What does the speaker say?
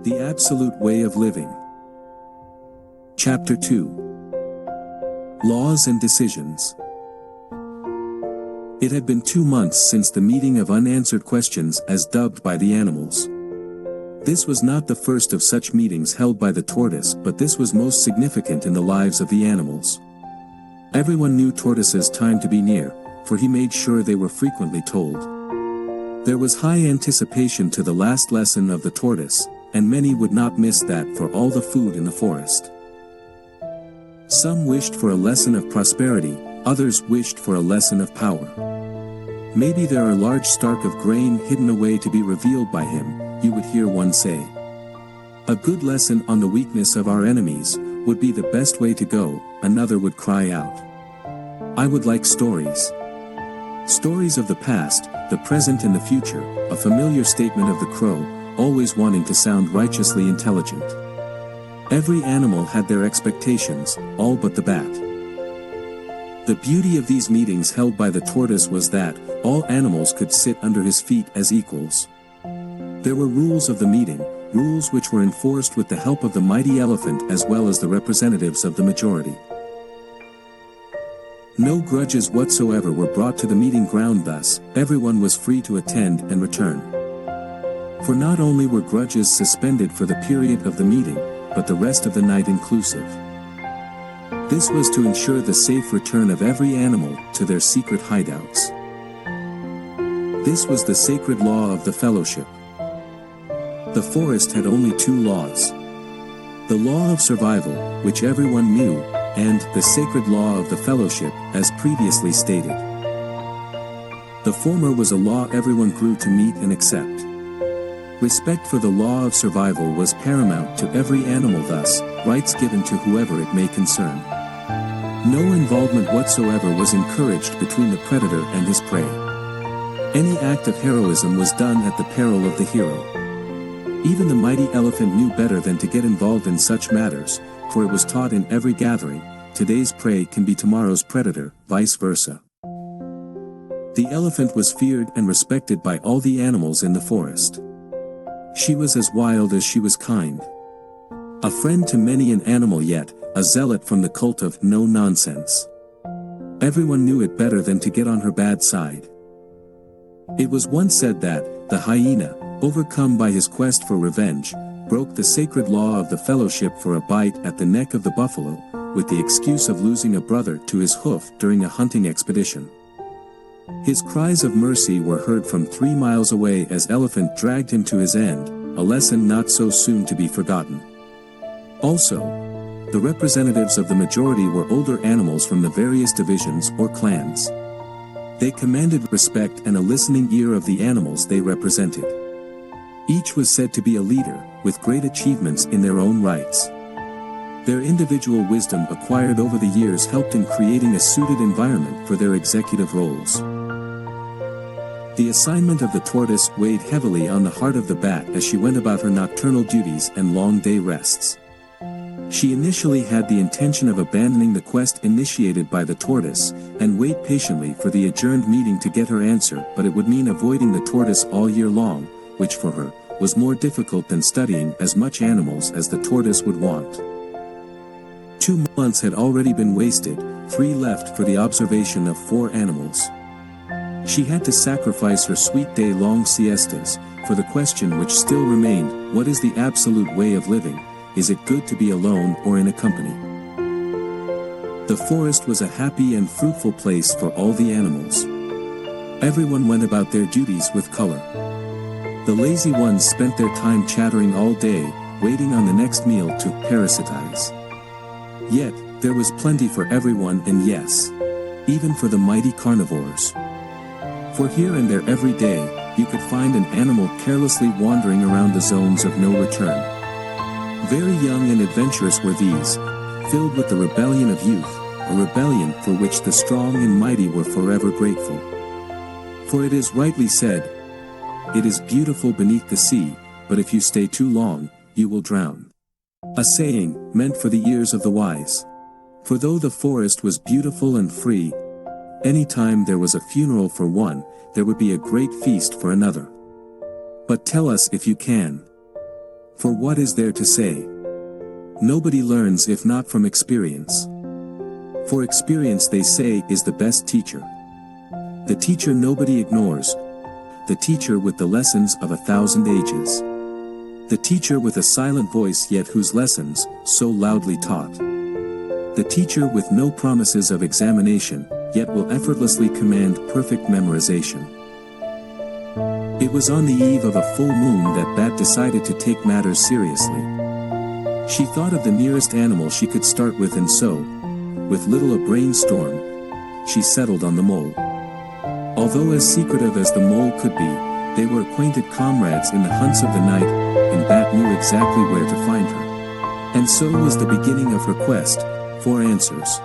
The Absolute Way of Living. Chapter 2. Laws and Decisions. It had been 2 months since the meeting of unanswered questions as dubbed by the animals. This was not the first of such meetings held by the tortoise, but this was most significant in the lives of the animals. Everyone knew Tortoise's time to be near, for he made sure they were frequently told. There was high anticipation to the last lesson of the tortoise, and many would not miss that for all the food in the forest. Some wished for a lesson of prosperity, others wished for a lesson of power. Maybe there are large stacks of grain hidden away to be revealed by him, you would hear one say. A good lesson on the weakness of our enemies would be the best way to go, another would cry out. I would like stories. Stories of the past, the present and the future, a familiar statement of the crow, always wanting to sound righteously intelligent. Every animal had their expectations, all but the bat. The beauty of these meetings held by the tortoise was that all animals could sit under his feet as equals. There were rules of the meeting, rules which were enforced with the help of the mighty elephant as well as the representatives of the majority. No grudges whatsoever were brought to the meeting ground, thus, everyone was free to attend and return. For not only were grudges suspended for the period of the meeting, but the rest of the night inclusive. This was to ensure the safe return of every animal to their secret hideouts. This was the sacred law of the fellowship. The forest had only 2 laws. The law of survival, which everyone knew, and the sacred law of the fellowship, as previously stated. The former was a law everyone grew to meet and accept. Respect for the law of survival was paramount to every animal, thus, rights given to whoever it may concern. No involvement whatsoever was encouraged between the predator and his prey. Any act of heroism was done at the peril of the hero. Even the mighty elephant knew better than to get involved in such matters, for it was taught in every gathering, today's prey can be tomorrow's predator, vice versa. The elephant was feared and respected by all the animals in the forest. She was as wild as she was kind. A friend to many an animal, yet a zealot from the cult of no-nonsense. Everyone knew it better than to get on her bad side. It was once said that the hyena, overcome by his quest for revenge, broke the sacred law of the fellowship for a bite at the neck of the buffalo, with the excuse of losing a brother to his hoof during a hunting expedition. His cries of mercy were heard from 3 miles away as elephant dragged him to his end, a lesson not so soon to be forgotten. Also, the representatives of the majority were older animals from the various divisions or clans. They commanded respect and a listening ear of the animals they represented. Each was said to be a leader, with great achievements in their own rights. Their individual wisdom acquired over the years helped in creating a suited environment for their executive roles. The assignment of the tortoise weighed heavily on the heart of the bat as she went about her nocturnal duties and long day rests. She initially had the intention of abandoning the quest initiated by the tortoise, and wait patiently for the adjourned meeting to get her answer, but it would mean avoiding the tortoise all year long, which for her, was more difficult than studying as much animals as the tortoise would want. 2 months had already been wasted, 3 left for the observation of 4 animals. She had to sacrifice her sweet day-long siestas, for the question which still remained, what is the absolute way of living? Is it good to be alone or in a company? The forest was a happy and fruitful place for all the animals. Everyone went about their duties with color. The lazy ones spent their time chattering all day, waiting on the next meal to parasitize. Yet, there was plenty for everyone, and yes, even for the mighty carnivores. For here and there every day, you could find an animal carelessly wandering around the zones of no return. Very young and adventurous were these, filled with the rebellion of youth, a rebellion for which the strong and mighty were forever grateful. For it is rightly said, it is beautiful beneath the sea, but if you stay too long, you will drown. A saying, meant for the ears of the wise. For though the forest was beautiful and free, any time there was a funeral for one, there would be a great feast for another. But tell us if you can. For what is there to say? Nobody learns if not from experience. For experience, they say, is the best teacher. The teacher nobody ignores. The teacher with the lessons of 1,000 ages. The teacher with a silent voice yet whose lessons, so loudly taught. The teacher with no promises of examination, yet will effortlessly command perfect memorization. It was on the eve of a full moon that Bat decided to take matters seriously. She thought of the nearest animal she could start with, and so, with little a brainstorm, she settled on the mole. Although as secretive as the mole could be, they were acquainted comrades in the hunts of the night, and Bat knew exactly where to find her. And so was the beginning of her quest for answers.